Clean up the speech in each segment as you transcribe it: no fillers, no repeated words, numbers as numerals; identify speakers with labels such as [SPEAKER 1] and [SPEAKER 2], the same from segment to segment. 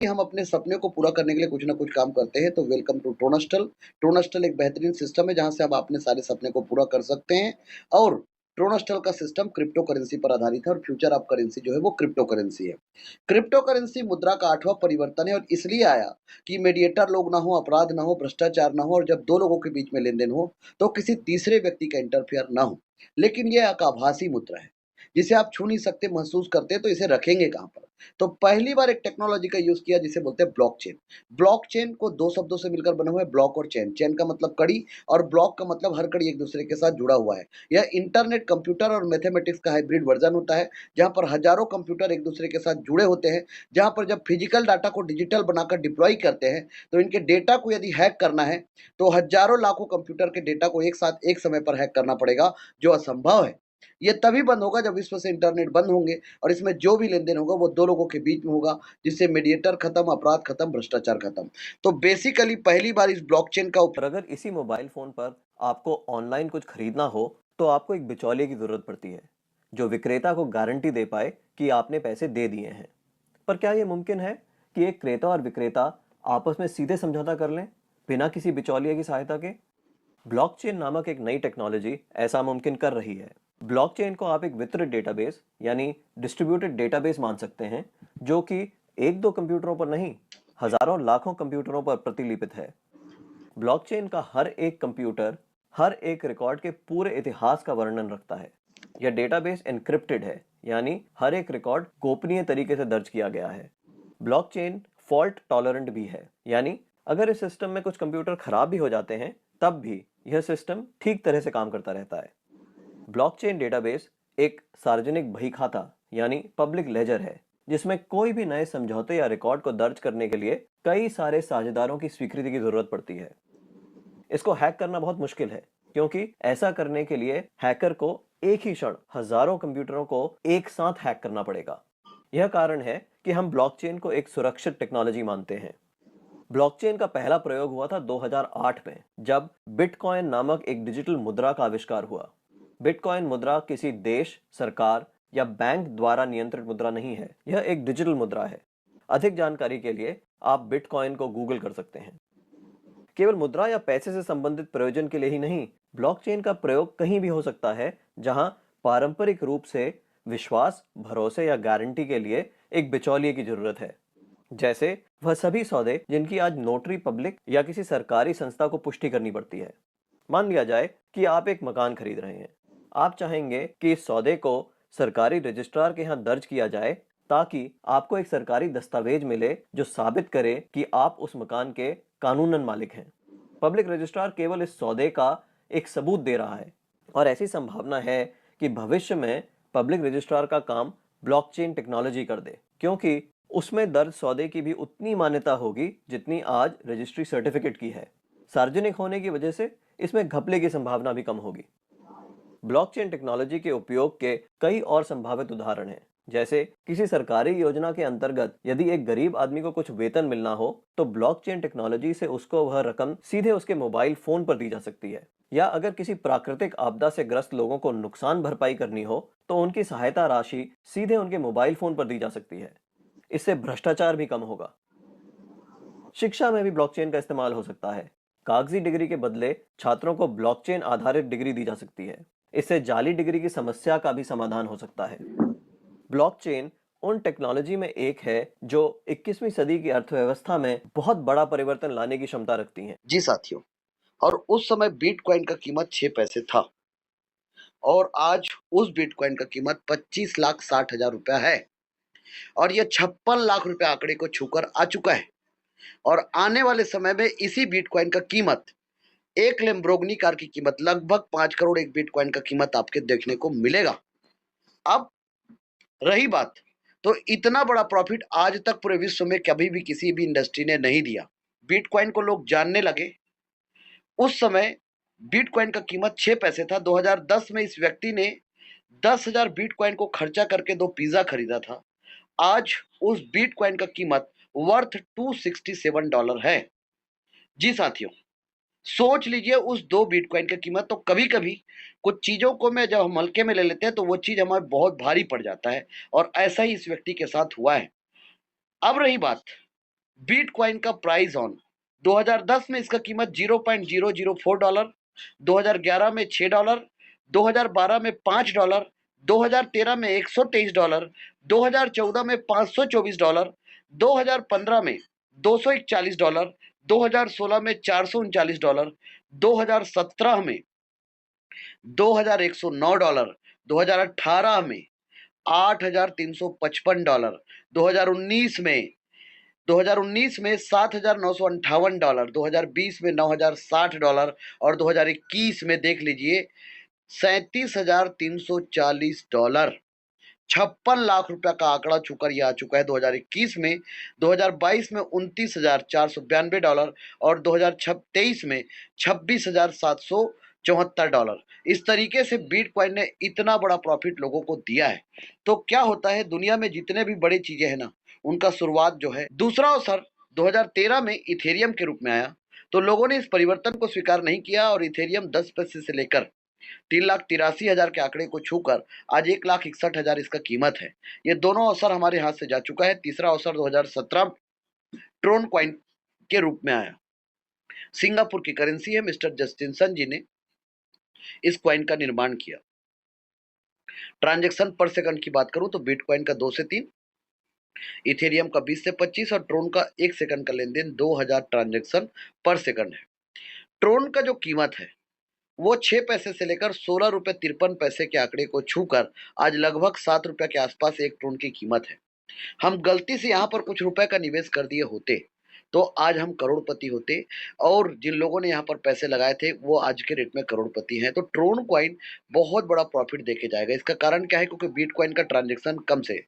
[SPEAKER 1] कि हम अपने सपने को पूरा करने के लिए कुछ ना कुछ काम करते हैं, तो वेलकम टू ट्रोनस्टल। ट्रोनस्टल एक बेहतरीन सिस्टम है जहाँ से आप अपने सारे सपने को पूरा कर सकते हैं और ट्रोनस्टल का सिस्टम क्रिप्टो करेंसी पर आधारित है और फ्यूचर ऑफ करेंसी जो है वो क्रिप्टो करेंसी है। क्रिप्टो करेंसी मुद्रा का 8वां परिवर्तन है और इसलिए आया कि मीडिएटर लोग ना हो, अपराध ना हो, भ्रष्टाचार ना हो और जब 2 लोगों के बीच में लेन-देन हो, तो किसी तीसरे व्यक्ति का इंटरफेयर ना हो। लेकिन ये एक आभासी मुद्रा है, जिसे आप छू नहीं सकते, महसूस करते हैं, तो इसे रखेंगे कहाँ पर? तो पहली बार एक टेक्नोलॉजी का यूज़ किया जिसे बोलते हैं ब्लॉकचेन। ब्लॉकचेन को 2 शब्दों से मिलकर बना हुआ है, ब्लॉक और चेन। चेन का मतलब कड़ी और ब्लॉक का मतलब हर कड़ी एक-दूसरे के साथ जुड़ा हुआ है। यह इंटरनेट, कंप्यूटर और मैथमेटिक्स का हाइब्रिड वर्ज़न होता है, जहाँ पर हज़ारों कंप्यूटर एक-दूसरे के साथ जुड़े होते हैं, जहाँ पर जब फिजिकल डाटा को डिजिटल बनाकर डिप्लॉय करते हैं, तो इनके डेटा को यदि हैक करना है, तो हज़ारों लाखों कंप्यूटर के डेटा को एक साथ एक समय पर हैक करना पड़ेगा, जो असंभव है। ये तभी बंद होगा जब विश्व से इंटरनेट बंद होंगे और इसमें जो भी लेन-देन होगा वो 2 लोगों के बीच में होगा, जिससे मीडिएटर खत्म, अपराध खत्म, भ्रष्टाचार खत्म। तो बेसिकली पहली बार इस ब्लॉकचेन का
[SPEAKER 2] और अगर इसी मोबाइल फ़ोन पर आपको ऑनलाइन कुछ खरीदना हो तो आपको एक बिचौलिए की ज़रूरत पड़ती है जो विक्रेता को गारंटी दे पाए कि आपने पैसे दे दिए हैं। पर क्या ये मुमकिन है कि एक क्रेता और विक्रेता आपस में सीधे समझौता कर लें बिना किसी बिचौलिए की सहायता के? ब्लॉकचेन नामक एक नई टेक्नोलॉजी ऐसा मुमकिन कर रही है। ब्लॉकचेन को आप एक वितरित डेटाबेस यानी डिस्ट्रीब्यूटेड डेटाबेस मान सकते हैं जो कि एक दो कंप्यूटरों पर नहीं, हजारों लाखों कंप्यूटरों पर प्रतिलिपित है। ब्लॉकचेन का हर एक कंप्यूटर हर एक रिकॉर्ड के पूरे इतिहास का वर्णन रखता है। यह डेटाबेस एन्क्रिप्टेड है, यानी हर एक रिकॉर्ड गोपनीय तरीके से दर्ज किया गया है। ब्लॉकचेन फॉल्ट टॉलरेंट भी है, यानी अगर इस सिस्टम में कुछ कंप्यूटर खराब भी हो जाते हैं तब भी यह सिस्टम ठीक तरह से काम करता रहता है। ब्लॉकचेन डेटाबेस एक सार्वजनिक बही खाता यानी पब्लिक लेजर है, जिसमें कोई भी नए समझौते या रिकॉर्ड को दर्ज करने के लिए कई सारे साझेदारों की स्वीकृति की जरूरत पड़ती है। इसको हैक करना बहुत मुश्किल है, क्योंकि ऐसा करने के लिए हैकर को एक ही क्षण हजारों कंप्यूटरों को एक साथ हैक करना पड़ेगा। यह कारण है कि हम ब्लॉकचेन को एक सुरक्षित टेक्नोलॉजी मानते हैं। ब्लॉकचेन का पहला प्रयोग हुआ था 2008 में, जब बिटकॉइन नामक एक डिजिटल मुद्रा का आविष्कार हुआ। बिटकॉइन मुद्रा किसी देश, सरकार या बैंक द्वारा नियंत्रित मुद्रा नहीं है, यह एक डिजिटल मुद्रा है। अधिक जानकारी के लिए आप बिटकॉइन को गूगल कर सकते हैं। केवल मुद्रा या पैसे से संबंधित प्रयोजन के लिए ही नहीं, ब्लॉकचेन का प्रयोग कहीं भी हो सकता है जहां पारंपरिक रूप से विश्वास, भरोसे या गारंटी के लिए एक बिचौलिए की जरूरत है। जैसे वह सभी सौदे जिनकी आज नोटरी पब्लिक या किसी सरकारी संस्था को पुष्टि करनी पड़ती है। मान लिया जाए कि आप एक मकान खरीद रहे हैं। आप चाहेंगे कि इस सौदे को सरकारी रजिस्ट्रार के यहाँ दर्ज किया जाए, ताकि आपको एक सरकारी दस्तावेज मिले जो साबित करे कि आप उस मकान के कानूनन मालिक हैं। पब्लिक रजिस्ट्रार केवल इस सौदे का एक सबूत दे रहा है, और ऐसी संभावना है कि भविष्य में पब्लिक रजिस्ट्रार का काम ब्लॉकचेन टेक्नोलॉजी कर दे, क्योंकि उसमें दर्ज सौदे की भी उतनी मान्यता होगी जितनी आज रजिस्ट्री सर्टिफिकेट की है। सार्वजनिक होने की वजह से इसमें घपले की संभावना भी कम होगी। ब्लॉकचेन टेक्नोलॉजी के उपयोग के कई और संभावित उदाहरण हैं। जैसे किसी सरकारी योजना के अंतर्गत यदि एक गरीब आदमी को कुछ वेतन मिलना हो, तो ब्लॉकचेन टेक्नोलॉजी से उसको वह रकम सीधे उसके मोबाइल फोन पर दी जा सकती है। या अगर किसी प्राकृतिक आपदा से ग्रस्त लोगों को नुकसान भरपाई करनी हो, तो उनकी सहायता राशि सीधे उनके मोबाइल फोन पर दी जा सकती है। इससे भ्रष्टाचार भी कम होगा। शिक्षा में भी ब्लॉकचेन का इस्तेमाल हो सकता है। कागजी डिग्री के बदले छात्रों को ब्लॉकचेन आधारित डिग्री दी जा सकती है। इससे जाली डिग्री की समस्या का भी समाधान हो सकता है। ब्लॉकचेन उन टेक्नोलॉजी में एक है जो 21वीं सदी की अर्थव्यवस्था में बहुत बड़ा परिवर्तन लाने की क्षमता रखती है।
[SPEAKER 1] जी साथियों, और उस समय बिटकॉइन का कीमत 6 पैसे था और आज उस बिटकॉइन का कीमत 25,60,000 रुपया है और ये 56 लाख रुपए आंकड़े को छूकर आ चुका है और आने वाले समय में इसी बिटकॉइन का कीमत एक लैम्बोर्गिनी कार की कीमत लगभग 5 करोड़ एक बिटकॉइन का कीमत आपके देखने को मिलेगा। अब रही बात, तो इतना बड़ा प्रॉफिट आज तक पूरे विश्व में कभी भी किसी भी इंडस्ट्री ने नहीं दिया। बिटकॉइन को लोग जानने लगे उस समय बिटकॉइन का कीमत 6 पैसे था। 2010 में इस व्यक्ति ने 10,000 बिटकॉइन को खर्चा करके 2 पिज़्ज़ा खरीदा था। आज उस बिटकॉइन का कीमत वर्थ $267 है। जी साथियों, सोच लीजिए उस 2 बिटकॉइन की कीमत। तो कभी-कभी कुछ चीज़ों को मैं जब हम हल्के में ले लेते हैं तो वो चीज़ हमें बहुत भारी पड़ जाता है और ऐसा ही इस व्यक्ति के साथ हुआ है। अब रही बात, बिटकॉइन का प्राइस ऑन 2010 में इसका कीमत $0.004, 2011 में $6, 2012 में $5, 2013 में $123, 2014 में $524, 2015 में $241, 2016 में $439, 2017 में $2109, 2018 में $8355, 2019 में $7,958, 2020 में $9,060 और 2021 में देख लीजिए $37,340, 56 लाख रुपया का आंकड़ा छूकर यह आ चुका है 2021 में। 2022 में $29,492 और 2023 में $26,774। इस तरीके से बिटकॉइन ने इतना बड़ा प्रॉफिट लोगों को दिया है। तो क्या होता है, दुनिया में जितने भी बड़ी चीजें हैं ना, उनका शुरुआत जो है, दूसरा अवसर 2013 में इथेरियम के रूप में आया, तो लोगों ने इस परिवर्तन को स्वीकार नहीं किया और इथेरियम 10 पैसे से लेकर 3,83,000 के आंकड़े को छूकर आज 1,61,000 इसका कीमत है। ये दोनों अवसर हमारे हाथ से जा चुका है। तीसरा अवसर 2017 ट्रोन कॉइन के रूप में आया। सिंगापुर की करेंसी है। मिस्टर जस्टिनसन जी ने इस कॉइन का निर्माण किया। ट्रांजैक्शन पर सेकंड की बात करूं तो बिटकॉइन का 2 से 3, इथेरियम का 20 से 25 और ट्रोन का 1 सेकंड का लेन देन 2000 ट्रांजैक्शन पर सेकंड है। ट्रोन का जो कीमत है वो 6 पैसे से लेकर 16 रुपए 53 पैसे के आंकड़े को छूकर आज लगभग 7 रुपए के आसपास एक ट्रोन की कीमत है। हम गलती से यहाँ पर कुछ रुपए का निवेश कर दिए होते तो आज हम करोड़पति होते, और जिन लोगों ने यहाँ पर पैसे लगाए थे वो आज के रेट में करोड़पति हैं। तो ट्रोन कॉइन बहुत बड़ा प्रॉफिट देके जाएगा। इसका कारण क्या है? क्योंकि बिटकॉइन का ट्रांजेक्शन कम से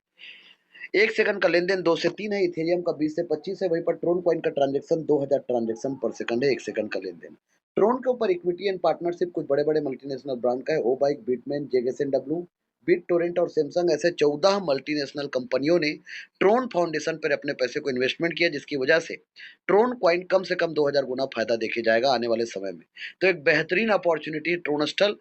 [SPEAKER 1] 1 सेकंड का लेन देन 2 से 3 है, इथेरियम का 20 से 25 है, वहीं पर ट्रोन कॉइन का ट्रांजेक्शन 2000 ट्रांजेक्शन पर सेकंड है, 1 सेकंड का लेन देन। ट्रोन के ऊपर इक्विटी एंड पार्टनरशिप कुछ बड़े बड़े मल्टीनेशनल ब्रांड का है। ओ बाइक, बिटमेन, जेएसएनडब्ल्यू, बिट टोरेंट और सैमसंग ऐसे 14 मल्टीनेशनल कंपनियों ने ट्रोन फाउंडेशन पर अपने पैसे को इन्वेस्टमेंट किया, जिसकी वजह से ट्रोन कॉइन कम से कम 2000 गुना फायदा देके जाएगा आने वाले समय में। तो एक बेहतरीन अपॉर्चुनिटी ट्रोनस्टल,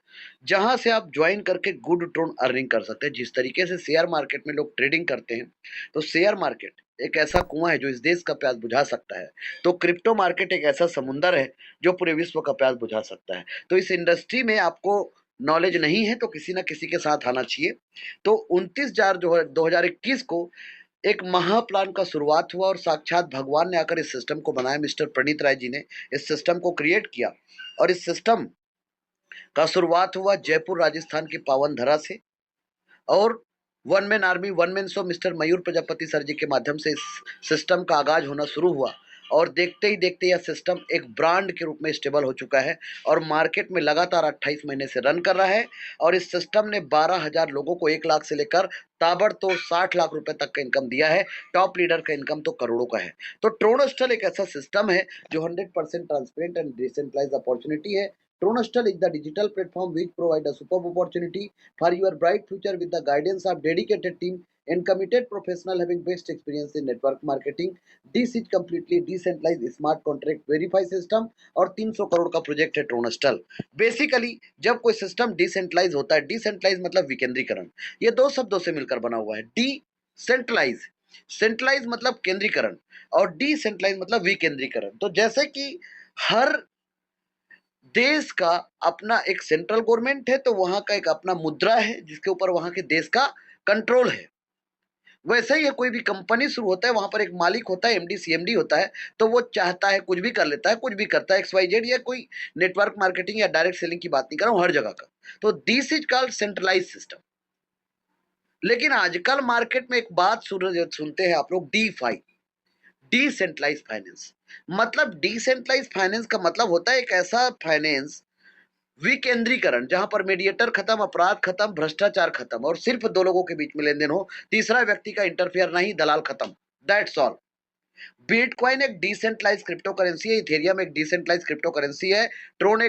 [SPEAKER 1] जहां से आप ज्वाइन करके गुड ट्रोन अर्निंग कर सकते हैं। जिस तरीके से शेयर मार्केट में लोग ट्रेडिंग करते हैं, तो शेयर मार्केट एक ऐसा कुआं है जो इस देश का प्यास बुझा सकता है, तो क्रिप्टो मार्केट एक ऐसा समुंदर है जो पूरे विश्व का प्यास बुझा सकता है। तो इस इंडस्ट्री में आपको नॉलेज नहीं है तो किसी ना किसी के साथ आना चाहिए। तो 29 जो है 2021 को एक महाप्लान का शुरुआत हुआ और साक्षात भगवान ने आकर इस सिस्टम को बनाया। मिस्टर प्रणीत राय जी ने इस सिस्टम को क्रिएट किया और इस सिस्टम का शुरुआत हुआ जयपुर राजस्थान की पावन धरा से, और one man army, one man show mister Mayur Prajapati sir ji के माध्यम से इस सिस्टम का आगाज होना शुरू हुआ। और देखते ही देखते यह सिस्टम एक ब्रांड के रूप में स्टेबल हो चुका है और मार्केट में लगातार 28 महीने से रन कर रहा है। और इस सिस्टम ने 12,000 लोगों को 1 लाख से लेकर ताबड़तोड़ 60 लाख रुपए तक का इनकम दिया है। टॉप लीडर का इनकम तो करोड़ों का है। तो ट्रोनस्टल एक ऐसा सिस्टम है जो 100% ट्रांसपेरेंट एंड डिसेंट्रलाइज्ड अपॉर्चुनिटी है। Tronastal is the digital platform which provides a superb opportunity for your bright future with the guidance of dedicated team and committed professional having best experience in network marketing. This is completely decentralized smart contract verify system और 300 करोड़ का project है ट्रोनस्टल। Basically जब कोई system decentralise होता है, decentralise मतलब विकेंद्रीकरण, ये दो शब्दों से मिलकर बना हुआ है। डिसेंट्रलाइज, सेंट्रलाइज मतलब केंद्रीकरण और डिसेंट्रलाइज मतलब विकेंद्रीकरण। तो जैसे कि हर देश का अपना एक सेंट्रल गवर्नमेंट है, तो वहां का एक अपना मुद्रा है जिसके ऊपर वहां के देश का कंट्रोल है। वैसे ही है, कोई भी कंपनी शुरू होता है वहां पर एक मालिक होता है, एमडी सीएमडी होता है, तो वो चाहता है कुछ भी कर लेता है, कुछ भी करता है, XYZ, या कोई नेटवर्क मार्केटिंग या डायरेक्ट सेलिंग की बात नहीं कर रहा हूं, हर जगह का। तो this is called centralize system. लेकिन आजकल मार्केट में एक बात सुनते हैं आप लोग, डीफाई, डिसेंट्रलाइज फाइनेंस। मतलब डिसेंट्रलाइज फाइनेंस का मतलब होता है एक ऐसा फाइनेंस, विकेंद्रीकरण, जहां पर मीडिएटर खत्म, अपराध खत्म, भ्रष्टाचार खत्म और सिर्फ दो लोगों के बीच में लेन देन हो, तीसरा व्यक्ति का इंटरफेयर नहीं, दलाल खत्म। That's all. बिटकॉइन एक डिसेंट्रलाइज क्रिप्टो करेंसी है, इथेरियम एक डिसेंट्रलाइज क्रिप्टो करेंसी है, ट्रोन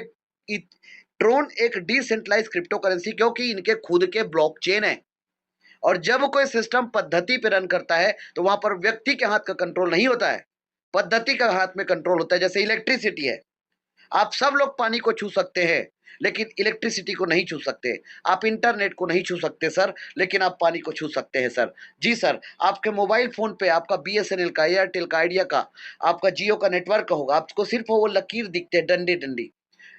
[SPEAKER 1] एक डिसेंट्रलाइज क्रिप्टो करेंसी, क्योंकि इनके खुद के ब्लॉकचेन है। और जब कोई सिस्टम पद्धति पे रन करता है तो वहां पर व्यक्ति के हाथ का कंट्रोल नहीं होता है, पद्धति का हाथ में कंट्रोल होता है। जैसे इलेक्ट्रिसिटी है, आप सब लोग पानी को छू सकते हैं, लेकिन इलेक्ट्रिसिटी को नहीं छू सकते। आप इंटरनेट को नहीं छू सकते सर, लेकिन आप पानी को छू सकते हैं सर। जी सर, आपके मोबाइल फ़ोन पे आपका बीएसएनएल का, एयरटेल का, आइडिया का, आपका जियो का नेटवर्क होगा, आपको सिर्फ़ वो लकीर दिखते हैं, डंडी-डंडी।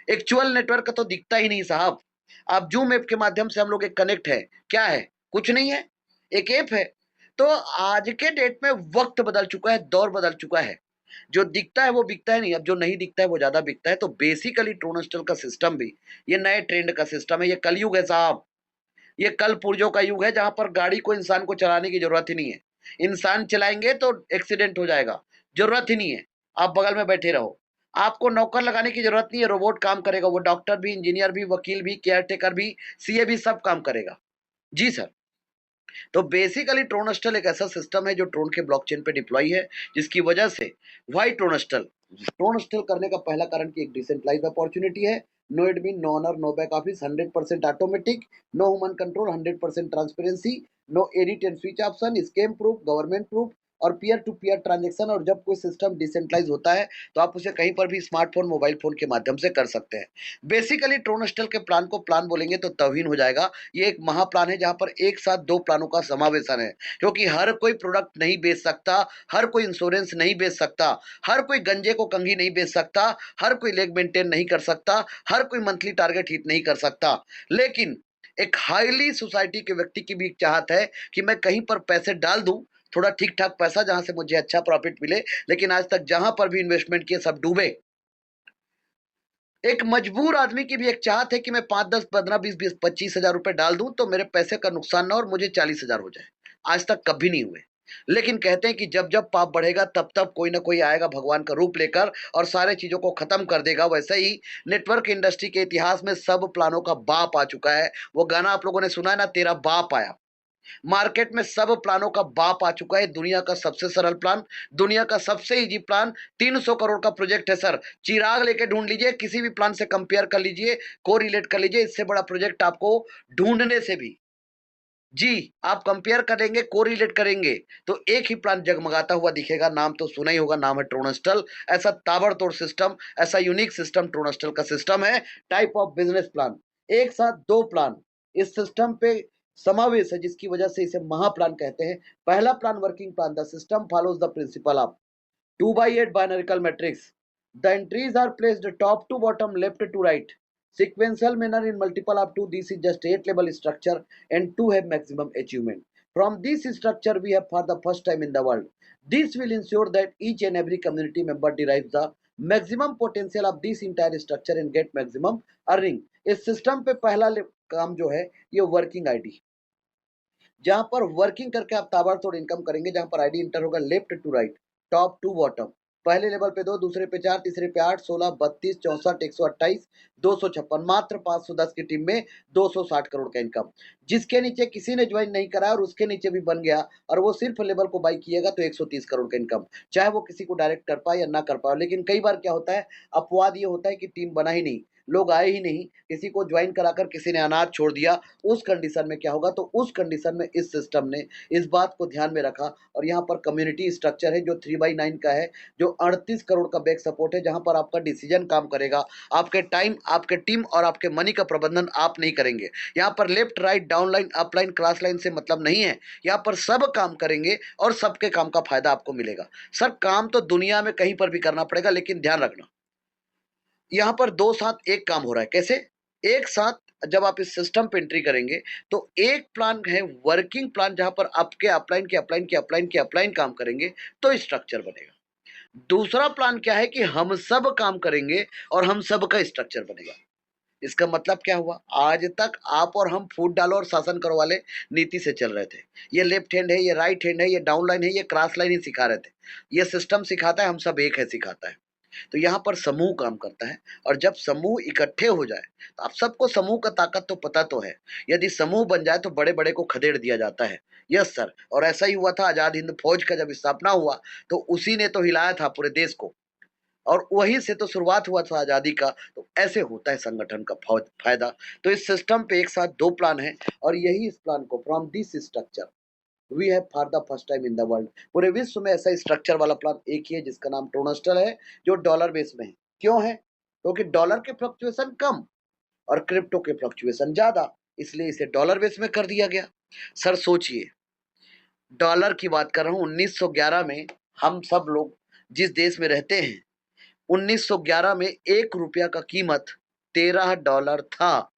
[SPEAKER 1] एक्चुअल नेटवर्क तो दिखता ही नहीं साहब। आप ज़ूम ऐप के माध्यम से हम लोग एक कनेक्ट है, क्या है? कुछ नहीं है, एक ऐप है। तो आज के डेट में वक़्त बदल चुका है, दौर बदल चुका है। जो दिखता है वो बिकता है नहीं, अब जो नहीं दिखता है वो ज़्यादा बिकता है। तो बेसिकली ट्रोनस्टल का सिस्टम भी ये नए ट्रेंड का सिस्टम है, ये कलयुग है साहब। ये कल पुर्जों का युग है जहाँ पर गाड़ी को इंसान को चलाने की ज़रूरत ही नहीं है। इंसान चलाएँगे तो एक्सीडेंट हो जाएगा, ज़रूरत ही नहीं है। आप बगल में बैठे रहो। आपको नौकर लगाने की ज़रूरत नहीं है, रोबोट काम करेगा, वो डॉक्टर भी, इंजीनियर भी, वकील भी, केयरटेकर भी, सीए भी सब काम करेगा। जी सर। तो बेसिकली ट्रोनस्टल एक ऐसा सिस्टम है जो ट्रोन के ब्लॉकचेन पे डिप्लॉय है, जिसकी वजह से व्हाई ट्रोनस्टल ट्रोनस्टल करने का पहला कारण कि एक डिसेंट्रलाइज्ड अपॉर्चुनिटी है। No admin, no owner, no back office, 100% automatic, no human control, 100% transparency, no edit and switch option, scam proof, government proof और पीयर टू पीयर ट्रांजैक्शन। और जब कोई सिस्टम डिसेंट्रलाइज होता है तो आप उसे कहीं पर भी स्मार्टफोन, मोबाइल फोन के माध्यम से कर सकते हैं। बेसिकली ट्रोनस्टल के प्लान को प्लान बोलेंगे तो तौहीन हो जाएगा। ये एक महाप्लान है जहाँ पर एक साथ 2 प्लानों का समावेशन है, क्योंकि हर कोई प्रोडक्ट नहीं बेच सकता, हर कोई इंश्योरेंस नहीं बेच सकता, हर कोई गंजे को कंघी नहीं बेच सकता, हर कोई लेग मेंटेन नहीं कर सकता, हर कोई मंथली टारगेट हिट नहीं कर सकता। लेकिन एक हाईली सोसाइटी के व्यक्ति की भी एक चाहत है कि मैं कहीं पर पैसे डाल दूँ, थोड़ा ठीक-ठाक पैसा जहाँ से मुझे अच्छा प्रॉफिट मिले, लेकिन आज तक जहाँ पर भी इन्वेस्टमेंट किए सब डूबे। एक मजबूर आदमी की भी एक चाहत है कि मैं 5, 10, 15, 20, 25 हज़ार रुपए डाल दूँ तो मेरे पैसे का नुकसान ना हो और मुझे 40 हज़ार हो जाए। आज तक कभी नहीं हुए। लेकिन कहते हैं कि जब-जब पाप बढ़ेगा तब-तब कोई ना कोई आएगा भगवान का रूप लेकर और सारे चीज़ों को खत्म कर देगा। वैसे ही नेटवर्क इंडस्ट्री के इतिहास में सब प्लानों का बाप आ चुका है। वो गाना आप लोगों ने सुना है ना, तेरा बाप आया। मार्केट में सब प्लानों का बाप आ चुका है। दुनिया का सबसे सरल प्लान, दुनिया का सबसे इजी प्लान, 300 करोड़ का प्रोजेक्ट है सर। चिराग लेके ढूंढ लीजिए, किसी भी प्लान से कंपेयर कर लीजिए, कोरिलेट कर लीजिए, इससे बड़ा प्रोजेक्ट आपको ढूंढने से भी जी, आप कंपेयर करेंगे, कोरिलेट करेंगे, तो एक ही प्लान जगमगाता हुआ दिखेगा। नाम तो सुना ही होगा, नाम है ट्रोनस्टल। ऐसा ताबड़तोड़ सिस्टम, ऐसा यूनिक सिस्टम ट्रोनस्टल का सिस्टम है। टाइप ऑफ बिजनेस प्लान, एक साथ 2 प्लान इस सिस्टम पे समावेश है, जिसकी वजह से इसे महाप्लान कहते हैं। पहला plan working plan, the system follows the principle of 2 by 8 binarical matrix. The entries are placed top to bottom, left to right. Sequential manner in multiple up to this is just 8 level structure and 2 have maximum achievement. From this structure we have for the first time in the world. This will ensure that each and every community member derives the maximum potential of this entire structure and get maximum earning. इस system पे पहला काम जो है ये working ID, जहां पर working करके आप ताबड़तोड़ इनकम करेंगे, जहां पर आईडी इंटर होगा left to right, top to bottom. पहले लेवल पे 2, दूसरे पे 4, तीसरे पे 8, 16, 32, 64, 128, 256, मात्र 510 की टीम में 260 करोड़ का इनकम। जिसके नीचे किसी ने ज्वाइन नहीं करा और उसके नीचे भी बन गया और वो सिर्फ लेवल को बाई किएगा तो 130 करोड़ का इनकम, चाहे वो किसी को डायरेक्ट कर पाए या ना कर पाए। लेकिन कई बार क्या होता है, अपवाद ये होता है कि टीम बना ही नहीं, लोग आए ही नहीं, किसी को ज्वाइन कराकर किसी ने अनाथ छोड़ दिया। उस कंडीशन में क्या होगा, तो उस कंडीशन में इस सिस्टम ने इस बात को ध्यान में रखा और यहाँ पर कम्युनिटी स्ट्रक्चर है जो 3/9 का है, जो 38 करोड़ का बैक सपोर्ट है, जहाँ पर आपका डिसीजन काम करेगा। आपके टाइम, आपके टीम और आपके मनी का प्रबंधन आप नहीं करेंगे। यहाँ पर left write down line up line cross line से मतलब नहीं है, यहाँ पर सब काम करेंगे और सबके काम का फायदा आपको मिलेगा। सर काम तो दुनिया में कहीं पर भी करना पड़ेगा, लेकिन ध्यान रखना यहाँ पर दो साथ एक काम हो रहा है। कैसे? एक साथ जब आप इस सिस्टम पे एंट्री करेंगे तो एक प्लान है वर्किंग प्लान, जहां पर आपके अपलाइन के अपलाइन के अपलाइन के अपलाइन काम करेंगे तो स्ट्रक्चर बनेगा। दूसरा प्लान क्या है कि हम सब काम करेंगे और हम सब का स्ट्रक्चर बनेगा। इसका मतलब क्या हुआ? आज तक आप और हम फूट डालो और शासन करो वाले नीति से चल रहे थे। ये लेफ्ट हैंड है, ये राइट हैंड है, ये डाउन लाइन है, ये क्रॉस लाइन ही सिखा रहे थे। ये सिस्टम सिखाता है, हम सब एक है सिखाता है। तो यहाँ पर समूह काम करता है और जब समूह इकट्ठे हो जाए तो आप सबको समूह का ताकत तो पता तो है। यदि समूह बन जाए तो बड़े बड़े को खदेड़ दिया जाता है। यस सर, और ऐसा ही हुआ था आजाद हिंद फौज का जब स्थापना हुआ तो उसी ने तो हिलाया था पूरे देश को और वहीं से तो शुरुआत हुआ था आजादी का। तो ऐसे होता है संगठन का फायदा। तो इस सिस्टम पे एक साथ 2 प्लान है और यही इस प्लान को from this structure we have for the first time in the world, पूरे विश्व में ऐसा स्ट्रक्चर वाला प्लान एक ही है जिसका नाम ट्रोनस्टल है, जो डॉलर बेस में है। क्यों है? क्योंकि डॉलर के फ्लक्चुएशन कम, और क्रिप्टो के फ्लक्चुएशन ज़्यादा, इसलिए इसे डॉलर बेस में कर दिया गया। सर सोचिए, डॉलर की बात कर रहा हूँ, 1911 में हम सब लोग जिस देश में रहते हैं, 1911 में 1 रुपया का कीमत $13 था।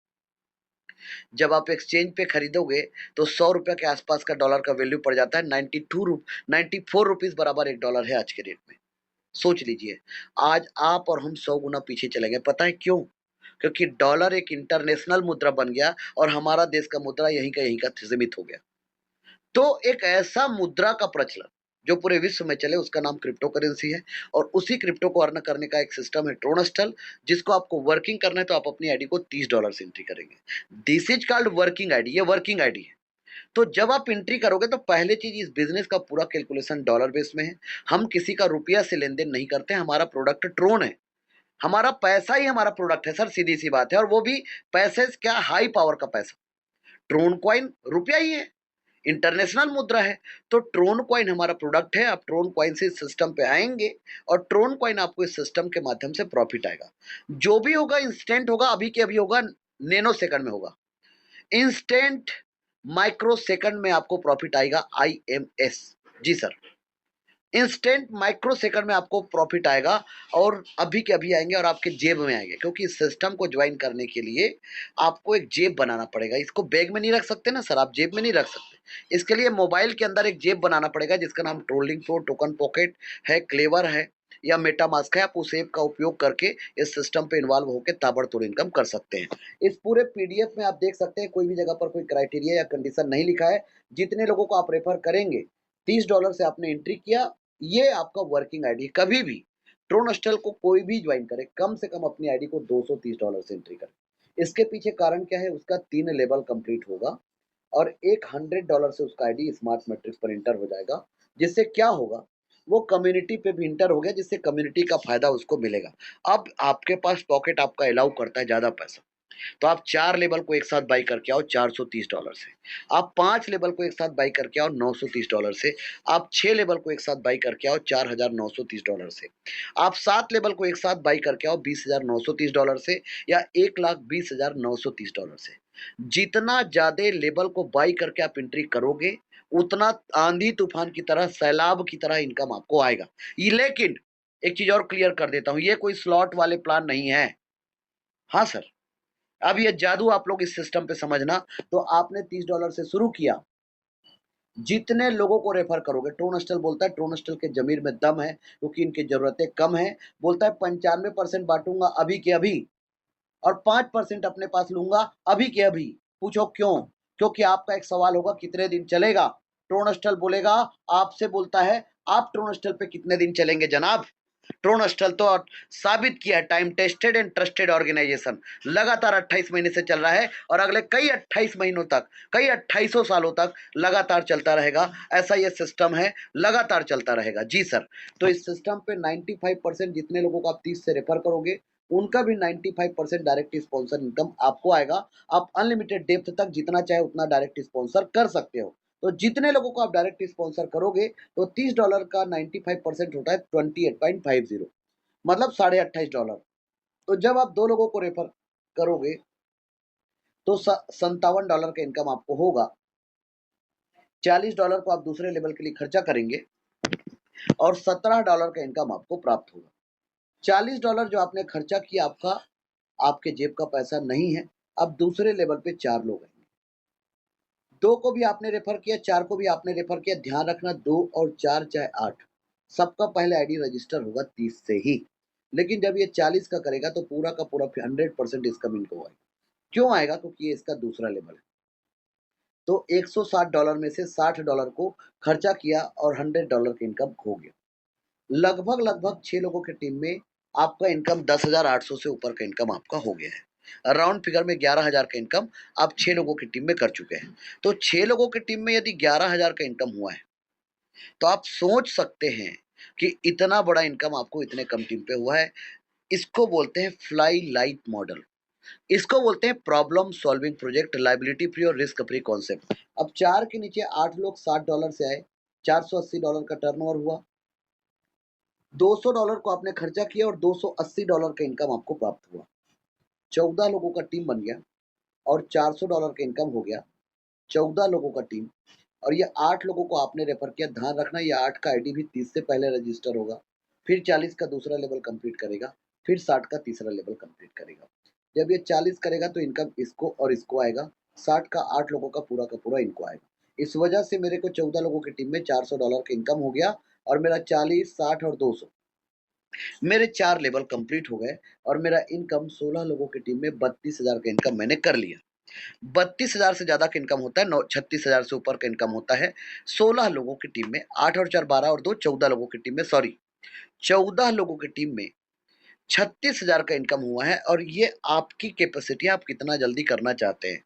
[SPEAKER 1] जब आप एक्सचेंज पे खरीदोगे तो 100 रुपया के आसपास का डॉलर का वैल्यू पड़ जाता है। 94 रुपीस बराबर 1 डॉलर है आज के डेट में। सोच लीजिए, आज आप और हम 100 गुना पीछे चले गए। पता है क्यों? क्योंकि डॉलर एक इंटरनेशनल मुद्रा बन गया और हमारा देश का मुद्रा यहीं का सीमित हो गया। तो एक ऐसा मुद्रा का प्रचलन जो पूरे विश्व में चले, उसका नाम क्रिप्टो करेंसी है। और उसी क्रिप्टो को अर्न करने का एक सिस्टम है ट्रोनस्टल, जिसको आपको वर्किंग करना है तो आप अपनी आईडी को $30 से एंट्री करेंगे। This is called working ID, ये वर्किंग आईडी है। तो जब आप एंट्री करोगे तो पहले चीज, इस बिजनेस का पूरा कैलकुलेशन डॉलर बेस में है। हम किसी का रुपया से लेन देन नहीं करते, हमारा प्रोडक्ट ट्रोन है। हमारा पैसा ही हमारा प्रोडक्ट है सर, सीधी सी बात है। और वो भी पैसे क्या, हाई पावर का पैसा। ट्रोन कॉइन रुपया ही है, इंटरनेशनल मुद्रा है। तो ट्रोन कॉइन हमारा प्रोडक्ट है। आप ट्रोन कॉइन से इस सिस्टम पे आएंगे और ट्रोन कॉइन आपको इस सिस्टम के माध्यम से प्रॉफिट आएगा। जो भी होगा इंस्टेंट होगा, अभी के अभी होगा, नैनो सेकंड में होगा। इंस्टेंट माइक्रो सेकंड में आपको प्रॉफिट आएगा, IMS। जी सर, इंस्टेंट माइक्रो सेकंड में आपको प्रॉफिट आएगा और अभी के अभी आएंगे और आपके जेब में आएंगे। क्योंकि इस सिस्टम को ज्वाइन करने के लिए आपको एक जेब बनाना पड़ेगा। इसको बैग में नहीं रख सकते ना सर, आप जेब में नहीं रख सकते। इसके लिए मोबाइल के अंदर एक जेब बनाना पड़ेगा जिसका नाम ट्रोलिंग प्रो, टोकन पॉकेट है, क्लेवर है या मेटामास्क है। आप उस ऐप का उपयोग करके इस सिस्टम पे इन्वॉल्व होकर ताबड़तोड़ इनकम कर सकते हैं। इस पूरे PDF में आप देख सकते हैं, कोई भी जगह पर कोई क्राइटेरिया या कंडीशन नहीं लिखा है। जितने लोगों को आप रेफर करेंगे, $30 से आपने एंट्री किया, ये आपका वर्किंग आईडी। कभी भी ट्रोनस्टल को कोई भी ज्वाइन करे, कम से कम अपनी आईडी को $230 से एंट्री करे। इसके पीछे कारण क्या है? उसका 3 लेवल कंप्लीट होगा और एक $100 से उसका आईडी स्मार्ट मैट्रिक्स पर इंटर हो जाएगा। जिससे क्या होगा, वो कम्युनिटी पे भी इंटर हो गया, जिससे कम्युनिटी का फायदा उसको मिलेगा। अब आपके पास पॉकेट आपका अलाउ करता है ज्यादा पैसा, तो आप 4 लेवल को एक साथ बाई करके आओ $430 से। आप 5 लेवल को एक साथ बाई करके आओ $930 से। आप 6 लेवल को एक साथ बाई करके आओ $4930 से। आप 7 लेवल को एक साथ बाई करके आओ $20,930 से या $1,20,930 से। जितना ज्यादा लेवल को बाई करके आप एंट्री करोगे, उतना आंधी तूफान की तरह, सैलाब की तरह इनकम आपको आएगा। ये लेकिन एक चीज और क्लियर कर देता हूं, ये कोई स्लॉट वाले प्लान नहीं है। हाँ सर, अब ये जादू आप लोग इस सिस्टम पे समझना। तो आपने $30 से शुरू किया, जितने लोगों को रेफर करोगे, ट्रोनस्टल बोलता है, ट्रोनस्टल के जमीर में दम है क्योंकि इनकी जरूरतें कम है। बोलता है 95% बांटूंगा अभी के अभी और 5% अपने पास लूंगा अभी के अभी। पूछो क्यों? क्योंकि आपका एक सवाल होगा, कितने दिन चलेगा? ट्रोनस्टल बोलेगा, आपसे बोलता है, आप ट्रोनस्टल पे कितने दिन चलेंगे जनाब? ट्रोनस्टल तो साबित किया है, time tested and trusted organisation, लगातार 28 महीने से चल रहा है और अगले कई 28 महीनों तक, कई 2800 सालों तक लगातार चलता रहेगा। ऐसा ये सिस्टम है, लगातार चलता रहेगा। जी सर, तो इस सिस्टम पे 95% जितने लोगों को आप 30 से रेफर करोगे, उनका भी 95% डायरेक्ट स्पॉन्सर इनकम आपको आएगा। आप अनलिमिटेड डेप्थ तक जितना चाहे उतना डायरेक्ट स्पॉन्सर कर सकते हो। तो जितने लोगों को आप डायरेक्ट स्पॉन्सर करोगे, तो $30 का 95% होता है 28.50, मतलब $28.5। तो जब आप 2 लोगों को रेफर करोगे तो $57 का इनकम आपको होगा। $40 को आप दूसरे लेवल के लिए खर्चा करेंगे और $17 का इनकम आपको प्राप्त होगा। $40 जो आपने खर्चा किया, आपका, आपके जेब का पैसा नहीं है। अब दूसरे लेवल पे 4 लोग हैं, 2 को भी आपने रेफर किया, 4 को भी आपने रेफर किया। ध्यान रखना, 2 और 4 चाहे 8, सबका पहले आईडी रजिस्टर होगा 30 से ही। लेकिन जब ये 40 का करेगा तो पूरा का पूरा 100% इसका इनको आएगा। क्यों आएगा? क्योंकि ये इसका दूसरा लेवल है। तो $160 में से $60 को खर्चा किया और $100 की इनकम खो गया। लगभग लगभग 6 लोगों की टीम में आपका इनकम 10,800 से ऊपर का इनकम आपका हो गया है। राउंड फिगर में 11,000 का इनकम आप 6 लोगों की टीम में कर चुके हैं। तो 6 लोगों की टीम में यदि 11,000 का इनकम हुआ है, तो आप सोच सकते हैं कि इतना बड़ा इनकम आपको इतने कम टीम पे हुआ है। इसको बोलते हैं फ्लाई लाइट मॉडल। इसको बोलते हैं problem solving project, liability free और रिस्क फ्री कॉन्सेप्ट। अब 4 के नीचे 8 लोग $60 से आए, $480 का टर्नओवर हुआ। $200 को आपने खर्चा किया और $280 का इनकम आपको प्राप्त हुआ। 14 लोगों का टीम बन गया और $400 का इनकम हो गया। 14 लोगों का टीम और ये 8 लोगों को आपने रेफर किया। ध्यान रखना ये 8 का आईडी भी 30 से पहले रजिस्टर होगा, फिर 40 का दूसरा लेवल कंप्लीट करेगा, फिर 60 का तीसरा लेवल कंप्लीट करेगा। जब ये 40 करेगा तो इनकम इसको और इसको आएगा, 60 का 8 लोगों का पूरा इनको आएगा। इस वजह से मेरे को 14 लोगों की टीम में $400 का इनकम हो गया और मेरा 40, 60 और 200 मेरे 4 लेवल कंप्लीट हो गए और मेरा इनकम 16 लोगों की टीम में 32,000 का इनकम मैंने कर लिया। 32,000 से ज़्यादा का इनकम होता है, 36,000 से ऊपर का इनकम होता है 16 लोगों की टीम में। 8 और 4 12 और 2 14 लोगों की टीम में, सॉरी 14 लोगों की टीम में 36,000 का इनकम हुआ है और ये आपकी कैपेसिटी है, आप कितना जल्दी करना चाहते हैं।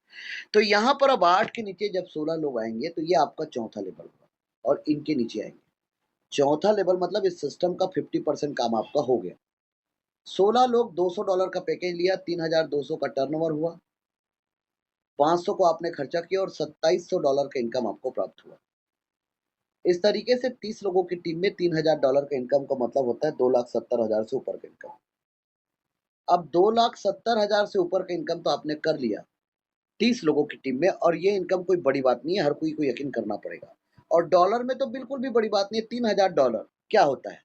[SPEAKER 1] तो यहाँ पर अब 8 के नीचे जब 16 लोग आएँगे तो ये आपका चौथा लेवल होगा और इनके नीचे आएँगे। चौथा लेवल मतलब इस सिस्टम का 50% काम आपका हो गया। 16 लोग $200 का पैकेज लिया, 3,200 का टर्नओवर हुआ, 500 को आपने खर्चा किया और $2,700 का इनकम आपको प्राप्त हुआ। इस तरीके से 30 लोगों की टीम में $3,000 का इनकम का मतलब होता है 2,70,000 से ऊपर का इनकम। अब 2,70,000 से ऊपर का इनकम तो आपने कर लिया 30 लोगों की टीम में और ये इनकम कोई बड़ी बात नहीं है, हर कोई को यकीन करना पड़ेगा। और डॉलर में तो बिल्कुल भी बड़ी बात नहीं है, $3,000 क्या होता है?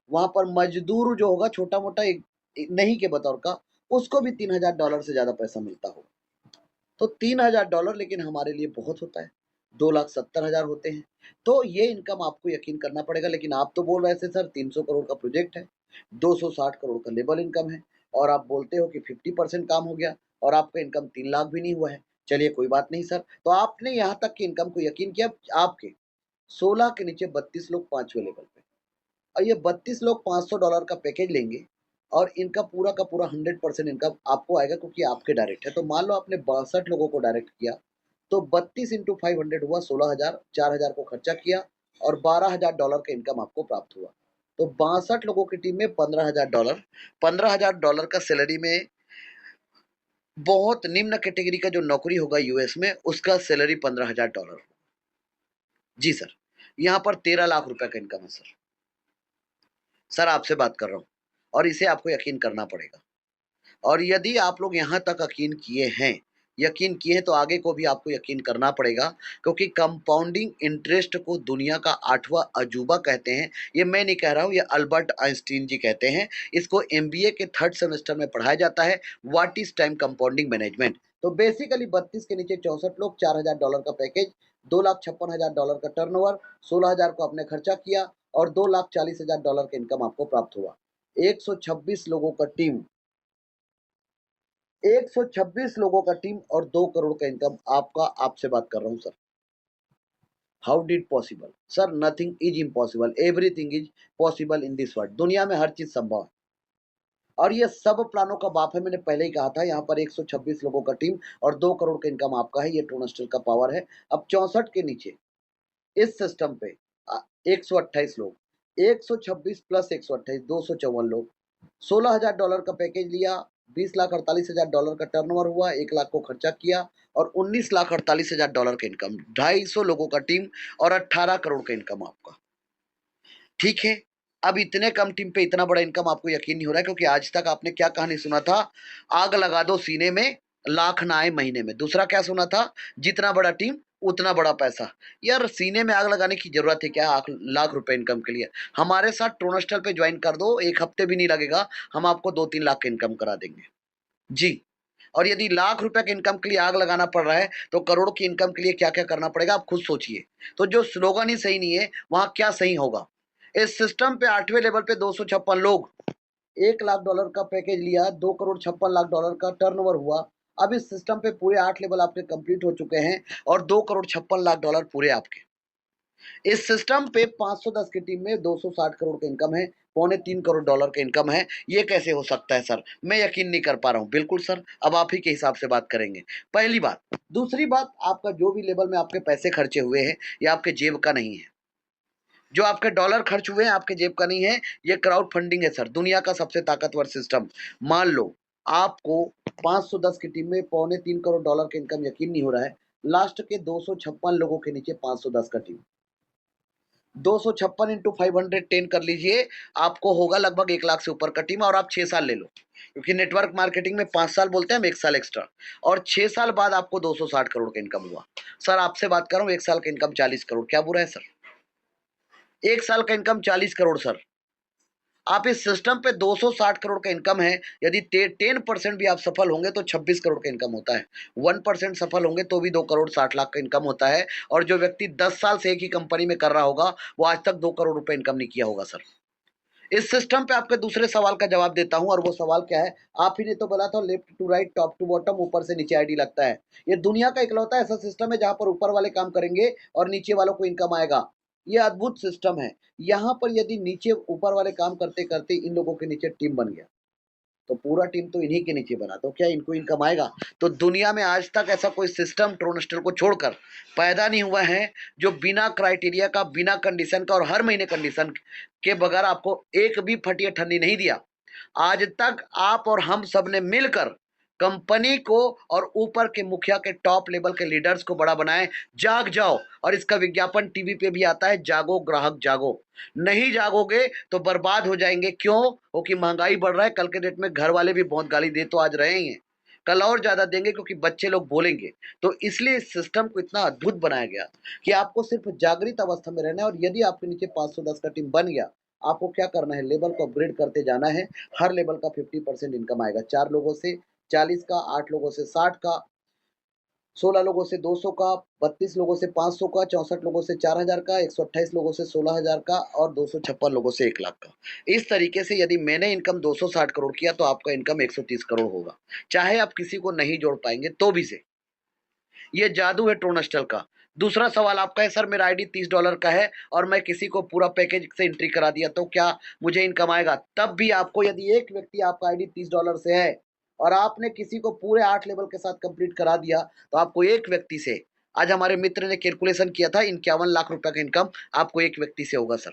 [SPEAKER 1] वहाँ पर मज़दूर जो होगा छोटा-मोटा एक एक नहीं के बतौर का, उसको भी $3,000 से ज़्यादा पैसा मिलता होगा। तो $3,000 लेकिन हमारे लिए बहुत होता है, 2,70,000 होते हैं। तो ये इनकम आपको यकीन करना पड़ेगा, लेकिन आप तो बोल रहे थे सर 300 करोड़ का प्रोजेक्ट है, 260 करोड़ का लेबल इनकम है और आप बोलते हो कि 50% काम हो गया और आपका इनकम 3 लाख भी नहीं हुआ है। चलिए कोई बात नहीं सर, तो आपने यहाँ तक की इनकम को यकीन किया, आपके 16 के नीचे 32 लोग 5वें लेवल पे और ये 32 लोग $500 का पैकेज लेंगे और इनका पूरा का पूरा 100% इनकम आपको आएगा क्योंकि आपके डायरेक्ट है। तो मान लो आपने 62 लोगों को डायरेक्ट किया, तो 32 इंटू 500 हुआ 16,000, 4,000 को खर्चा किया और $12,000 का इनकम आपको प्राप्त हुआ। तो 62 लोगों की टीम में $15,000, $15,000 का सैलरी में बहुत निम्न कैटेगरी का जो नौकरी होगा यूएस में, उसका सैलरी $15,000। जी सर, यहाँ पर 13 लाख रुपए का इनकम है सर। सर आपसे बात कर रहा हूँ और इसे आपको यकीन करना पड़ेगा। और यदि आप लोग यहाँ तक यकीन किए हैं तो आगे को भी आपको यकीन करना पड़ेगा क्योंकि कंपाउंडिंग इंटरेस्ट को दुनिया का 8वां अजूबा कहते हैं। ये मैं नहीं कह रहा हूँ, ये अल्बर्ट आइंस्टीन जी कहते हैं। इसको एमबीए के 3rd सेमेस्टर में पढ़ाया जाता है, what is time compounding management. तो बेसिकली 32 के नीचे 64 लोग, $4,000 का पैकेज, $2,56,000 का टर्नओवर, 16,000 को आपने खर्चा किया और $2,40,000 का इनकम आपको प्राप्त हुआ। 126 लोगों का टीम, 126 लोगों का टीम और 2 करोड़ का इनकम आपका, आपसे बात कर रहा हूँ sir. How did possible? Sir nothing is impossible, everything is possible in this world. दुनिया में हर चीज संभव है और ये सब प्लानों का बाप है। मैंने पहले ही कहा था, यहाँ पर 126 लोगों का टीम और 2 करोड़ का इनकम आपका है। ये ट्रूनेस्टल का पावर है। अब 64 के नीचे इस सिस्टम पे 128 लोग, 126 प्लस 128 254 लोग, $16,000 का पैकेज लिया, $20,48,000 का टर्नओवर हुआ, 1 लाख को खर्चा किया और $19,48,000 का इनकम, 250 लोगों का टीम और 18 करोड़ का इनकम आपका। ठीक है, अब इतने कम टीम पे इतना बड़ा इनकम आपको यकीन नहीं हो रहा है क्योंकि आज तक आपने क्या कहानी सुना था, आग लगा दो सीने में, लाख ना आए महीने में। दूसरा क्या सुना था, जितना बड़ा टीम उतना बड़ा पैसा। यार सीने में आग लगाने की जरूरत है क्या, लाख रुपए इनकम के लिए? हमारे साथ ट्रोनस्टल पे ज्वाइन कर दो, 1 हफ्ते भी नहीं लगेगा, हम आपको 2-3 लाख का इनकम करा देंगे। जी। और यदि लाख रुपए के इनकम के लिए आग लगाना पड़ रहा है, तो करोड़ की इनकम के लिए क्या-क्या करना पड़ेगा, आप खुद सोचिए। तो जो स्लोगन ही सही नहीं है, वहाँ क्या सही होगा? इस सिस्टम पे 8वें लेवल पे 256 लोग, $1 लाख का पैकेज लिया, 2 करोड़ 56 लाख डॉलर का टर्नओवर हुआ। अब इस सिस्टम पे पूरे 8 लेवल आपके कंप्लीट हो चुके हैं और 2 करोड़ 56 लाख डॉलर पूरे आपके। इस सिस्टम पे 510 की टीम में 260 करोड़ का इनकम है, पौने 3 करोड़ डॉलर का इनकम है। ये कैसे हो सकता है सर? मैं यकीन नहीं कर पा रहा हूँ। बिल्कुल सर, अब आप ही के हिसाब से बात करेंगे। पहली बात। दूसरी बात, आपका जो भी लेवल में आपके पैसे खर्चे हुए हैं, ये आपके जेब का नहीं है। जो आपके डॉलर खर्च हुए हैं, आपके जेब का नहीं है, ये क्राउड फंडिंग है सर, दुनिया का सबसे ताकतवर सिस्टम। मान लो आपको 510 की टीम में पौने 3 करोड़ डॉलर का इनकम यकीन नहीं हो रहा है, लास्ट के 256 लोगों के नीचे 510 का टीम। 256 इंटू 510 कर लीजिए, आपको होगा लगभग 1 लाख से ऊपर का टीम, और आप 6 साल ले लो, क्योंकि नेटवर्क मार्केटिंग में 5 साल बोलते हैं हम, 1 साल एक्स्ट्रा, और 6 साल बाद आपको 260 करोड़ का इनकम हुआ। सर आपसे बात कर रहा हूँ, 1 साल का इनकम 40 करोड़, क्या बुरा है सर? 1 साल का इनकम 40 करोड़ सर। आप इस सिस्टम पे 260 करोड़ का इनकम है, यदि 10% भी आप सफल होंगे तो 26 करोड़ का इनकम होता है। 1% सफल होंगे तो भी 2 करोड़ 60 लाख का इनकम होता है, और जो व्यक्ति 10 साल से एक ही कंपनी में कर रहा होगा, वो आज तक 2 करोड़ रुपए इनकम नहीं किया होगा सर। इस सिस्टम पे आपके दूसरे सवाल का जवाब देता हूं, और वो सवाल क्या है? आप ही ने तो बोला था left to right, top to bottom, ऊपर से नीचे आईडी लगता है। ये दुनिया का इकलौता ऐसा सिस्टम है जहां पर ऊपर वाले काम करेंगे और नीचे वालों को इनकम आएगा। ये अद्भुत सिस्टम है। यहाँ पर यदि नीचे ऊपर वाले काम करते करते इन लोगों के नीचे टीम बन गया, तो पूरा टीम तो इन्हीं के नीचे बना, तो क्या इनको इनकम आएगा? तो दुनिया में आज तक ऐसा कोई सिस्टम ट्रोनस्टर को छोड़कर पैदा नहीं हुआ है जो बिना क्राइटेरिया का, बिना कंडीशन का और हर महीने कंडीशन के बगैर आपको एक भी फटिया ठन्नी नहीं दिया। आज तक आप और हम सब ने मिलकर कंपनी को और ऊपर के मुखिया के टॉप लेवल के लीडर्स को बड़ा बनाए। जाग जाओ, और इसका विज्ञापन टीवी पे भी आता है, जागो ग्राहक जागो। नहीं जागोगे तो बर्बाद हो जाएंगे। क्यों? क्योंकि महंगाई बढ़ रहा है, कल के डेट में घर वाले भी बहुत गाली दे तो आज रहे ही हैं, कल और ज्यादा देंगे क्योंकि बच्चे लोग बोलेंगे। तो इसलिए इस सिस्टम को इतना अद्भुत बनाया गया कि आपको सिर्फ जागृत अवस्था में रहना है, और यदि आपके नीचे 510 का टीम बन गया, आपको क्या करना है? लेवल को अपग्रेड करते जाना है। हर लेवल का 50% इनकम आएगा। 4 लोगों से 40 का, 8 लोगों से 60 का, 16 लोगों से 200 का, 32 लोगों से 500 का, 64 लोगों से 4000 का, 128 लोगों से 16000 का, और 256 लोगों से 1 लाख का। इस तरीके से यदि मैंने इनकम 260 करोड़ किया तो आपका इनकम 130 करोड़ होगा, चाहे आप किसी को नहीं जोड़ पाएंगे तो भी से। ये जादू है ट्रोनस्टल का। दूसरा सवाल आपका है, सर मेरा आईडी $30 का है और मैं किसी को पूरा पैकेज से एंट्री करा दिया तो क्या मुझे इनकम आएगा? तब भी आपको, यदि एक व्यक्ति आपका आईडी $30 से है और आपने किसी को पूरे 8 लेवल के साथ कंप्लीट करा दिया, तो आपको एक व्यक्ति से, आज हमारे मित्र ने कैलकुलेशन किया था, 51 लाख रुपए का इनकम आपको एक व्यक्ति से होगा सर।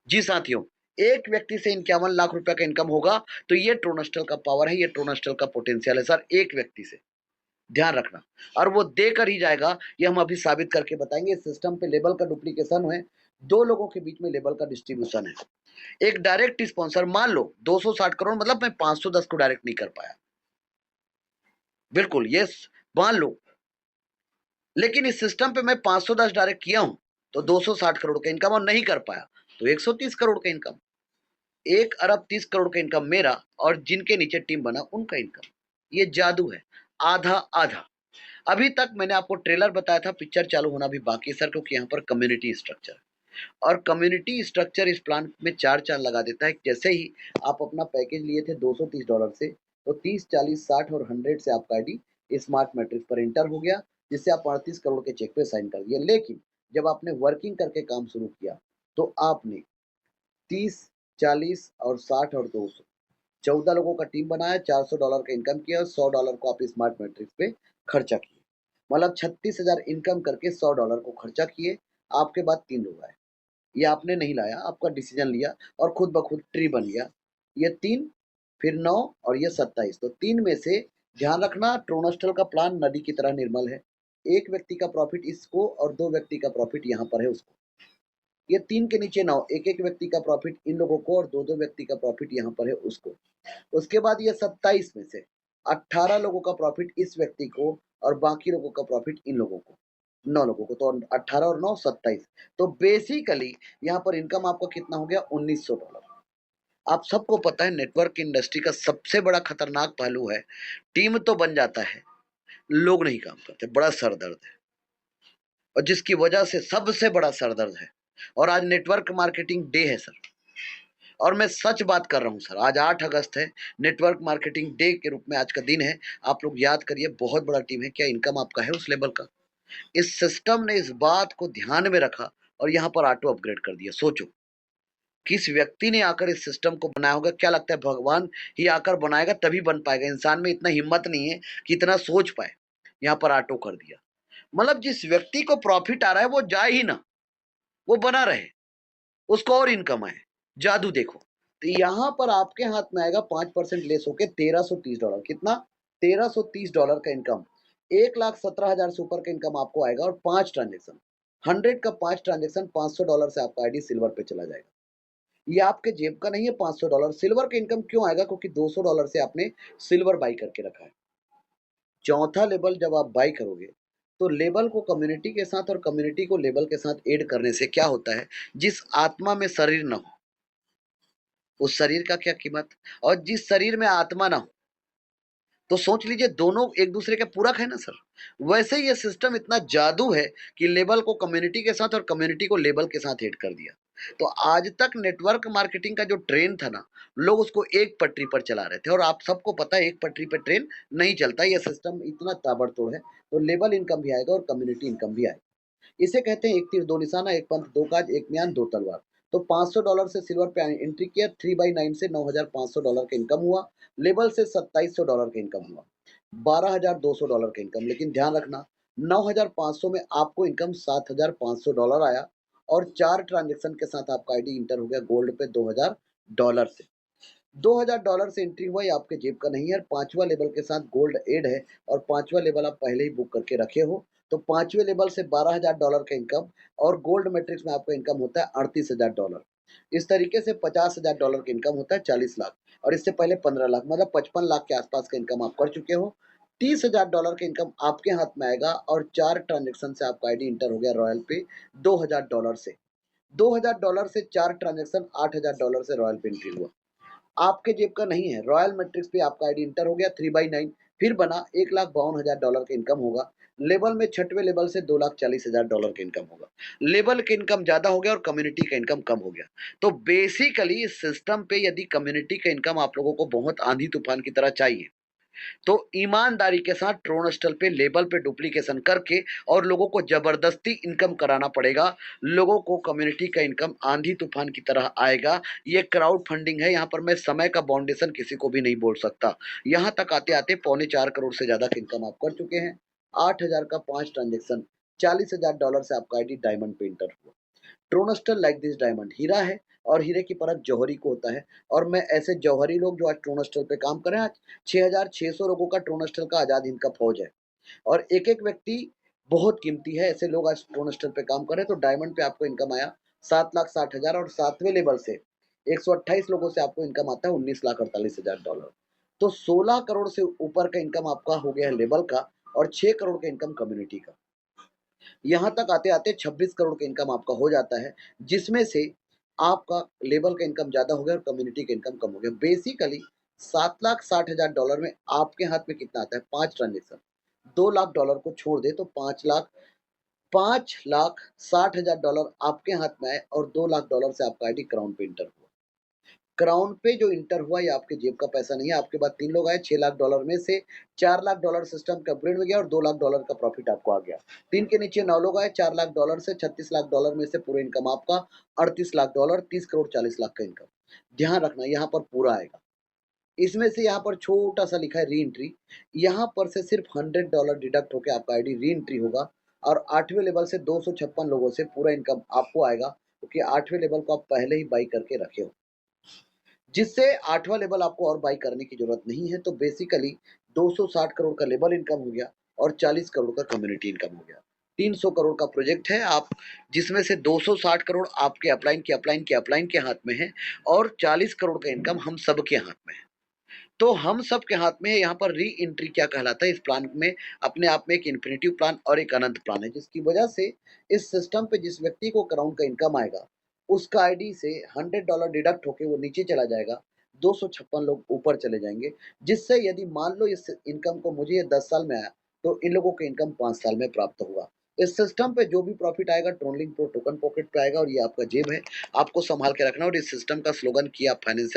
[SPEAKER 1] जी साथियों, एक व्यक्ति से 51 लाख रुपए का इनकम होगा। तो ये ट्रोनस्टल का पावर है, ये ट्रोनस्टल का पोटेंशियल है सर, एक व्यक्ति से। ध्यान रखना, और वो देकर ही जाएगा, ये हम अभी साबित करके बताएंगे। इस सिस्टम पे लेबल का डुप्लीकेशन है, दो लोगों के बीच में लेबल का डिस्ट्रीब्यूशन है। एक डायरेक्ट स्पॉन्सर, मान लो 260 करोड़, मतलब मैं 510 को डायरेक्ट नहीं कर पाया, बिल्कुल यस, मान लो, लेकिन इस सिस्टम पे मैं 510 डायरेक्ट किया हूं, तो 260 करोड़ का इनकम, और नहीं कर पाया तो 130 करोड़ का इनकम। 1 अरब 30 करोड़ का इनकम मेरा, और जिनके नीचे टीम बना उनका इनकम। ये जादू है, आधा आधा। अभी तक मैंने आपको ट्रेलर बताया था, पिक्चर चालू होना भी बाकी है सर, क्योंकि यहाँ पर कम्युनिटी स्ट्रक्चर है, और कम्युनिटी स्ट्रक्चर इस प्लान में चार चांद लगा देता है। जैसे ही आप अपना पैकेज लिए थे $230 से, तो 30, 40, 60 और 100 से आपका आईडी स्मार्ट मैट्रिक्स पर इंटर हो गया, जिससे आप 38 करोड़ के चेक पे साइन कर दिए। लेकिन जब आपने वर्किंग करके काम शुरू किया, तो आपने 30, 40 और 60 और 200, 14 लोगों का टीम बनाया, $400 का इनकम किया, और $100 को आप स्मार्ट मैट्रिक्स पे खर्चा किए। मतलब 36,000 इनकम करके $100 को खर्चा किए। आपके बाद 3 लोग आए, ये आपने नहीं लाया, आपका डिसीजन लिया और खुद ब खुद ट्री बन गया। ये 3, फिर 9 और ये 27, तो 3 में से ध्यान रखना, ट्रोनस्टल का प्लान नदी की तरह निर्मल है। एक व्यक्ति का प्रॉफिट इसको और 2 व्यक्ति का प्रॉफिट यहाँ पर है उसको। ये 3 के नीचे 9, एक-एक व्यक्ति का प्रॉफिट इन लोगों को और 2-2 व्यक्ति का प्रॉफिट यहाँ पर है उसको। उसके बाद ये 27 में से 18 लोगों का प्रॉफिट इस व्यक्ति को, और बाकी लोगों का प्रॉफिट इन लोगों को, 9 लोगों को, तो 18 और 9 27। तो बेसिकली यहाँ पर इनकम आपका कितना हो गया? $1900। आप सबको पता है नेटवर्क इंडस्ट्री का सबसे बड़ा खतरनाक पहलू है, टीम तो बन जाता है, लोग नहीं काम करते, बड़ा सर दर्द है, और जिसकी वजह से सबसे बड़ा सर दर्द है। और आज नेटवर्क मार्केटिंग डे है सर, और मैं सच बात कर रहा हूँ सर, आज 8 अगस्त है, नेटवर्क मार्केटिंग डे के रूप में आज का दिन है। आप लोग याद करिए, बहुत बड़ा टीम है, क्या इनकम आपका है उस लेवल का? इस सिस्टम ने इस बात को ध्यान में रखा और यहाँ पर ऑटो अपग्रेड कर दिया। सोचो, किस व्यक्ति ने आकर इस सिस्टम को बनाया होगा? क्या लगता है भगवान ही आकर बनाएगा तभी बन पाएगा? इंसान में इतना हिम्मत नहीं है कि इतना सोच पाए। यहाँ पर ऑटो कर दिया, मतलब जिस व्यक्ति को प्रॉफिट आ रहा है वो जाए ही ना, वो बना रहे, उसको और इनकम आए। जादू देखो। तो यहाँ पर आपके हाथ में आएगा 5% लेस होके $1330। कितना? $1330 का इनकम। 1,17,000 से ऊपर का इनकम आपको आएगा, और 5 ट्रांजेक्शन। 100 का 5 ट्रांज़ैक्शन $500 से आपका आईडी सिल्वर पे चला जाएगा। ये आपके जेब का नहीं है $500, सिल्वर का इनकम क्यों आएगा? क्योंकि $200 से आपने सिल्वर बाय करके रखा है। चौथा लेवल जब आप बाय करोगे, तो लेबल को कम्युनिटी के साथ और कम्युनिटी को लेबल के साथ ऐड करने से क्या होता है, जिस आत्मा में शरीर ना हो, उस शरीर का क्या कीमत? और जिस शरीर में आत्मा ना हो, तो सोच लीजिए दोनों एक दूसरे के पूरक है ना सर। वैसे ही ये सिस्टम इतना जादू है कि लेबल को कम्युनिटी के साथ और कम्युनिटी को लेबल के साथ ऐड कर दिया। तो आज तक नेटवर्क मार्केटिंग का जो ट्रेन था ना, लोग उसको एक पटरी पर चला रहे थे और आप सबको पता है एक पटरी पे ट्रेन नहीं चलता। ये सिस्टम इतना ताबड़तोड़ है, तो लेबल इनकम भी आएगा और कम्युनिटी इनकम भी आएगा। इसे कहते हैं एक तीर दो निशाना, एक पंथ दो काज, एक म्यान दो तलवार। तो $500 से सिल्वर पे एंट्री किया, 3/9 से $9,500 का इनकम हुआ, लेबल से $2700 का इनकम हुआ, $12,200 का इनकम। लेकिन ध्यान रखना, 9,500 में आपको इनकम $7,500 आया और 4 ट्रांजैक्शन के साथ आपका आईडी इंटर हो गया गोल्ड पे $2,000 से। $2,000 से एंट्री हुआ, ये आपके जेब का नहीं है। पांचवा लेवल के साथ गोल्ड एड है और पांचवा लेवल आप पहले ही बुक करके रखे हो, तो पांचवें लेवल से $12,000 का इनकम और गोल्ड मैट्रिक्स में आपका इनकम होता है $38,000। इस तरीके से $50,000 का इनकम होता है 40 लाख, और इससे पहले 15 लाख, मतलब 55 लाख के आसपास का इनकम आप कर चुके हो। $30,000 का इनकम आपके हाथ में आएगा और 4 ट्रांजेक्शन से आपका आईडी इंटर हो गया रॉयल पे $2,000 से। $2,000 से 4 ट्रांजेक्शन $8,000 से रॉयल पे एंट्री हुआ। आपके जेब का नहीं है। रॉयल मैट्रिक्स पे आपका आईडी इंटर हो गया 3/9, फिर बना $1,52,000 का इनकम होगा। लेबल में छठवें लेवल से $2,40,000 का इनकम होगा। लेबल का इनकम ज़्यादा हो गया और कम्युनिटी का इनकम कम हो गया। तो बेसिकली इस सिस्टम पे यदि कम्युनिटी का इनकम आप लोगों को बहुत आंधी-तूफान की तरह चाहिए, तो ईमानदारी के साथ ट्रोनस्टल पे लेबल पे डुप्लीकेशन करके और लोगों को जबरदस्ती इनकम कराना पड़ेगा। लोगों को कम्युनिटी का इनकम आंधी तूफान की तरह आएगा। ये क्राउड फंडिंग है, यहाँ पर मैं समय का बाउंडेशन किसी को भी नहीं बोल सकता। यहाँ तक आते आते ₹4.25 करोड़ से ज़्यादा का इनकम आप कर चुके हैं। 8,000 का 5 ट्रांजेक्शन, $40,000 से आपका आईडी डायमंड पे इंटर हुआ। ट्रोनस्टर लाइक दिस डायमंड हीरा है और हीरे की परत जौहरी को होता है। और मैं ऐसे जौहरी लोग जो आज ट्रोनस्टर पे काम कर रहे हैं, आज 6,600 लोगों का ट्रोनस्टर का आज़ाद हिंद का फौज है और एक-एक व्यक्ति बहुत कीमती है। ऐसे लोग आज ट्रोनस्टर पे काम कर रहे हैं। तो डायमंड पे आपको इनकम आया 7,60,000 और 7वें लेवल से 128 लोगों से आपको इनकम आता है $19,48,000। तो 16 करोड़ से ऊपर का इनकम आपका हो गया है लेवल का और 6 करोड़ का इनकम कम्युनिटी का। यहाँ तक आते-आते 26 करोड़ का इनकम आपका हो जाता है, जिसमें से आपका लेबर का इनकम ज़्यादा हो गया और कम्युनिटी का इनकम कम हो गया। बेसिकली $7,60,000 में आपके हाथ में कितना आता है? 5 ट्रांज़ैक्शन, $2,00,000 को छोड़ दें तो $5,60,000 आपके हाथ में आए और $2,00,000 से आपका आईडी क्राउन पे इंटर हुआ। क्राउन पे जो इंटर हुआ ये आपके जेब का पैसा नहीं है। आपके बाद 3 लोग आए, $6,00,000 में से $4,00,000 सिस्टम का अपग्रेड में गया और $2,00,000 का प्रॉफिट आपको आ गया। 3 के नीचे 9 लोग आए, $4,00,000 से $36,00,000 में से पूरा इनकम आपका $38,00,000, 30 करोड़ 40 लाख का इनकम। ध्यान रखना यहाँ पर पूरा आएगा। इसमें से यहाँ पर छोटा-सा लिखा है री-एंट्री, यहाँ पर से सिर्फ $100 डिडक्ट होके आपका आईडी री-एंट्री होगा और 8वें लेवल से 256 लोगों से पूरा इनकम आपको आएगा, क्योंकि 8वें लेवल को आप पहले ही बाय करके रखे हो। जिससे 8वाँ लेवल आपको और बाय करने की ज़रूरत नहीं है। तो बेसिकली 260 करोड़ का लेवल इनकम हो गया और 40 करोड़ का कम्युनिटी इनकम हो गया। 300 करोड़ का प्रोजेक्ट है आप, जिसमें से 260 करोड़ आपके अपलाइन के हाथ में है और 40 करोड़ का इनकम हम सबके हाथ में है। तो हम सबके हाथ में यहाँ पर री एंट्री क्या कहलाता है, इस प्लान में अपने आप में एक इन्फिनिटिव प्लान और एक अनंत प्लान है, जिसकी वजह से इस सिस्टम पे जिस व्यक्ति को क्राउन का इनकम आएगा, उसका आईडी से $100 डिडक्ट होके वो नीचे चला जाएगा, 256 लोग ऊपर चले जाएंगे। जिससे यदि मान लो इस इनकम को मुझे ये 10 साल में आया, तो इन लोगों को इनकम 5 साल में प्राप्त हुआ। इस सिस्टम पे जो भी प्रॉफिट आएगा ट्रोनलिंक प्रो टोकन पॉकेट पे आएगा और ये आपका जेब है, आपको संभाल के रखना। और इस सिस्टम का स्लोगन किया फाइनेंशियल